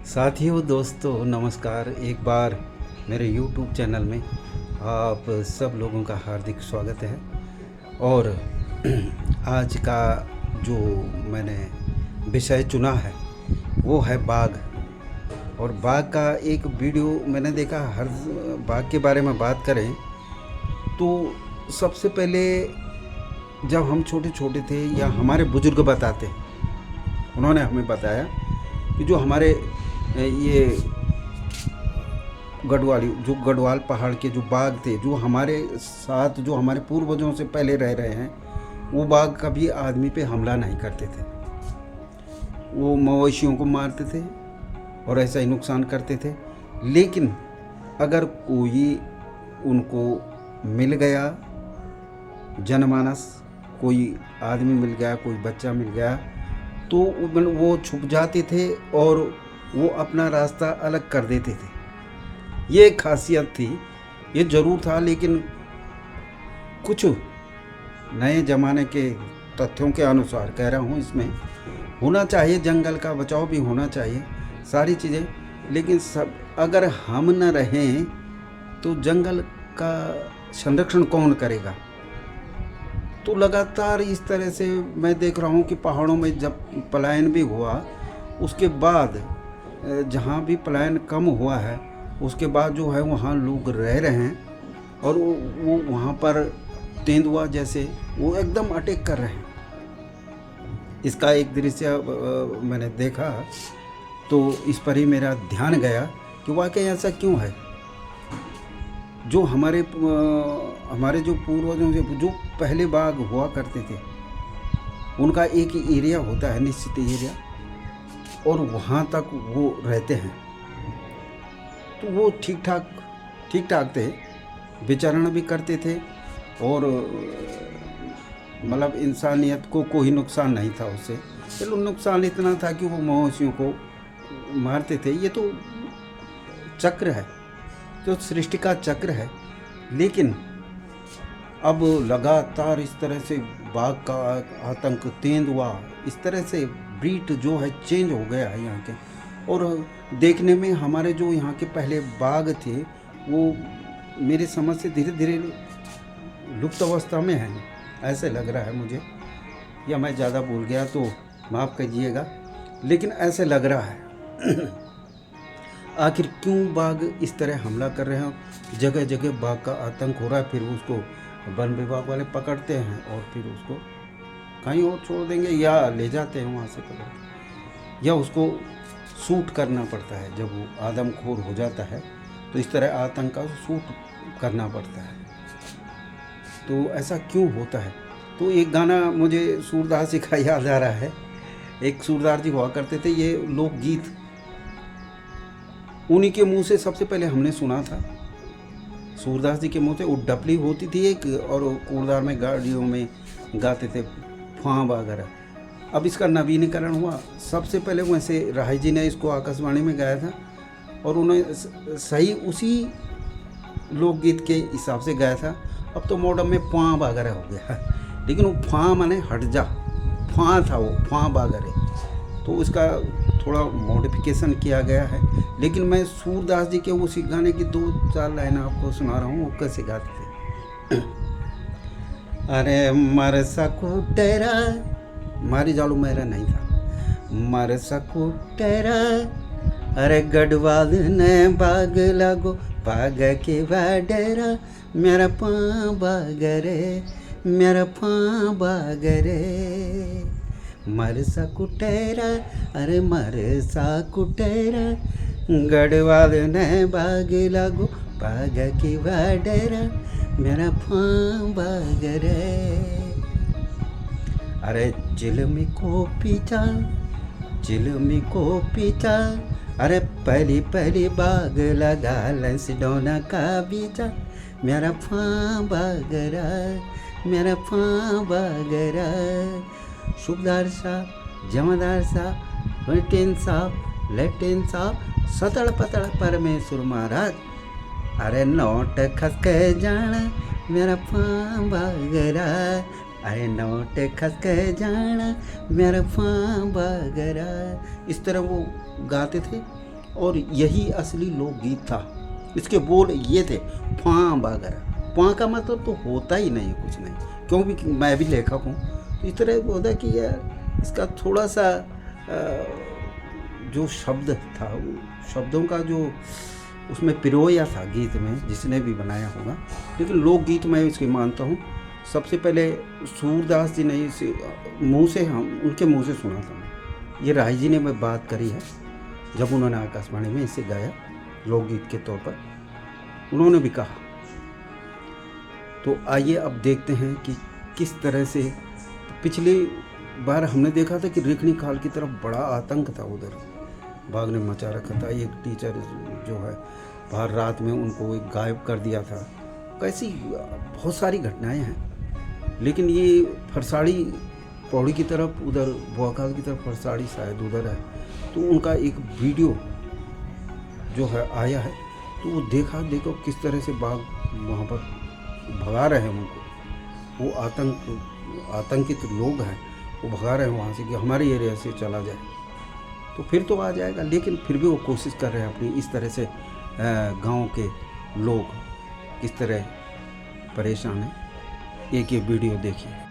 साथियों दोस्तों नमस्कार। एक बार मेरे YouTube चैनल में आप सब लोगों का हार्दिक स्वागत है। और आज का जो मैंने विषय चुना है वो है बाग। और बाग का एक वीडियो मैंने देखा। हर बाग के बारे में बात करें तो सबसे पहले जब हम छोटे छोटे थे या हमारे बुजुर्ग बताते, उन्होंने हमें बताया कि जो हमारे ये गढ़वाल पहाड़ के जो बाघ थे, जो हमारे साथ, जो हमारे पूर्वजों से पहले रह रहे हैं, वो बाघ कभी आदमी पे हमला नहीं करते थे। वो मवेशियों को मारते थे और ऐसा ही नुकसान करते थे। लेकिन अगर कोई उनको मिल गया, जनमानस, कोई आदमी मिल गया, कोई बच्चा मिल गया, तो वो छुप जाते थे और वो अपना रास्ता अलग कर देते थे। ये एक खासियत थी, ये ज़रूर था। लेकिन कुछ नए ज़माने के तथ्यों के अनुसार कह रहा हूँ, इसमें होना चाहिए, जंगल का बचाव भी होना चाहिए, सारी चीज़ें। लेकिन सब अगर हम न रहें तो जंगल का संरक्षण कौन करेगा? तो लगातार इस तरह से मैं देख रहा हूँ कि पहाड़ों में जब पलायन भी हुआ, उसके बाद जहाँ भी पलायन कम हुआ है, उसके बाद जो है वहाँ लोग रह रहे हैं और वो वहाँ पर तेंदुआ जैसे वो एकदम अटैक कर रहे हैं। इसका एक दृश्य मैंने देखा तो इस पर ही मेरा ध्यान गया कि वाकई ऐसा क्यों है। जो हमारे जो पूर्वजों से जो पहले बाघ हुआ करते थे, उनका एक ही एरिया होता है, निश्चित एरिया, और वहाँ तक वो रहते हैं। तो वो ठीक ठाक थे, विचरण भी करते थे और मतलब इंसानियत को कोई नुकसान नहीं था उससे। चलो, नुकसान इतना था कि वो मवेशियों को मारते थे। ये तो चक्र है, तो सृष्टि का चक्र है। लेकिन अब लगातार इस तरह से बाघ का आतंक, तेंदुआ, इस तरह से ब्रीड जो है चेंज हो गया है यहाँ के। और देखने में हमारे जो यहाँ के पहले बाघ थे वो मेरी समझ से धीरे धीरे लुप्त अवस्था में हैं, ऐसे लग रहा है मुझे। या मैं ज़्यादा भूल गया तो माफ़ कीजिएगा, लेकिन ऐसे लग रहा है। आखिर क्यों बाघ इस तरह हमला कर रहे हैं? जगह जगह बाघ का आतंक हो रहा है। फिर उसको वन विभाग वाले पकड़ते हैं और फिर उसको कहीं और छोड़ देंगे या ले जाते हैं वहाँ से पकड़, या उसको शूट करना पड़ता है। जब वो आदमखोर हो जाता है तो इस तरह आतंक का शूट करना पड़ता है। तो ऐसा क्यों होता है? तो एक गाना मुझे सूरदास जी का याद आ रहा है। एक सूरदास जी हुआ करते थे, ये लोकगीत उन्हीं के मुंह से सबसे पहले हमने सुना था। सूरदास जी के मुंह से वो डपली होती थी एक, और कूड़दार में गाड़ियों में गाते थे फाँ वगैरह। अब इसका नवीनीकरण हुआ। सबसे पहले वैसे राय जी ने इसको आकाशवाणी में गाया था और उन्हें सही उसी लोकगीत के हिसाब से गाया था। अब तो मॉडर्न में फाँ वगैरह हो गया, लेकिन वो फाँ माने हट जा, फाँ था वो, फाँ वगैरह। तो उसका थोड़ा मॉडिफिकेशन किया गया है। लेकिन मैं सूरदास जी के उसी गाने की 2-4 लाइन आपको सुना रहा हूँ, वो कैसे गाते थे। अरे मर सकू तेरा, मारी जालू मेरा नहीं था। मर सकू तेरा, अरे गढ़वाल ने बाग लागो, बाग के बाडरा, मेरा पाँ बागरे, मेरा पाँ बागरे। मर सा कुटेरा, अरे मर सा कुटेरा, गढ़वाल ने बाग लागो, बाग की बाडरा, मेरा फाँ बागरे। अरे चिलमी को पीछा, चिलमी को पीछा, अरे पहली पहली बाग लगा लंस डोना का बीचा, मेरा फाँ बागरा, मेरा फाँ बागरा। सूबेदार साहब, जमादार साहब, लेफ्टिनेंट साहब, सतड़ पतड़ परमेश्वर महाराज, अरे नोट खस के जाना, मेरा फाँ बागरा, अरे नोट खस के जाना, मेरा फाँ बागरा। इस तरह वो गाते थे और यही असली लोकगीत था। इसके बोल ये थे, फाँ वगैरह। फाँ का मतलब तो होता ही नहीं, कुछ नहीं, क्योंकि मैं भी लेखक हूँ। तो इस तरह होता कि यार इसका थोड़ा सा जो शब्द था, वो शब्दों का जो उसमें पिरोया था गीत में, जिसने भी बनाया होगा, लेकिन लोकगीत मैं इसकी मानता हूँ। सबसे पहले सूरदास जी ने इसे मुँह से, हम उनके मुँह से सुना था मैं। ये राय जी ने मैं बात करी है, जब उन्होंने आकाशवाणी में इसे गाया लोकगीत के तौर पर, उन्होंने भी कहा। तो आइए अब देखते हैं कि किस तरह से पिछली बार हमने देखा था कि रेखनी खाल की तरफ बड़ा आतंक था, उधर बाघ ने मचा रखा था। एक टीचर जो है बाहर रात में उनको एक गायब कर दिया था। कैसी बहुत सारी घटनाएं हैं। लेकिन ये फरसाड़ी पौड़ी की तरफ, उधर बुआखाल की तरफ फरसाड़ी शायद उधर है, तो उनका एक वीडियो जो है आया है, तो वो देखो किस तरह से बाघ वहाँ पर भगा रहे हैं उनको। वो आतंकित लोग हैं, वो भगा रहे हैं वहाँ से कि हमारे एरिया से चला जाए, तो फिर तो आ जाएगा। लेकिन फिर भी वो कोशिश कर रहे हैं अपनी, इस तरह से गांव के लोग किस तरह परेशान हैं। एक ये वीडियो देखिए।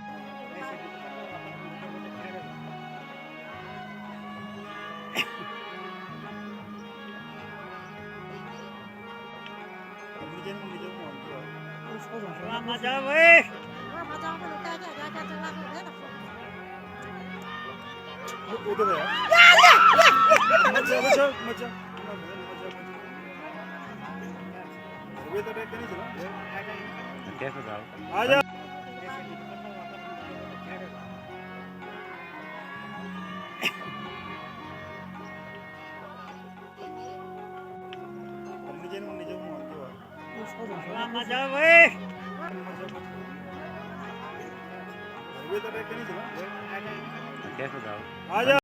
आजा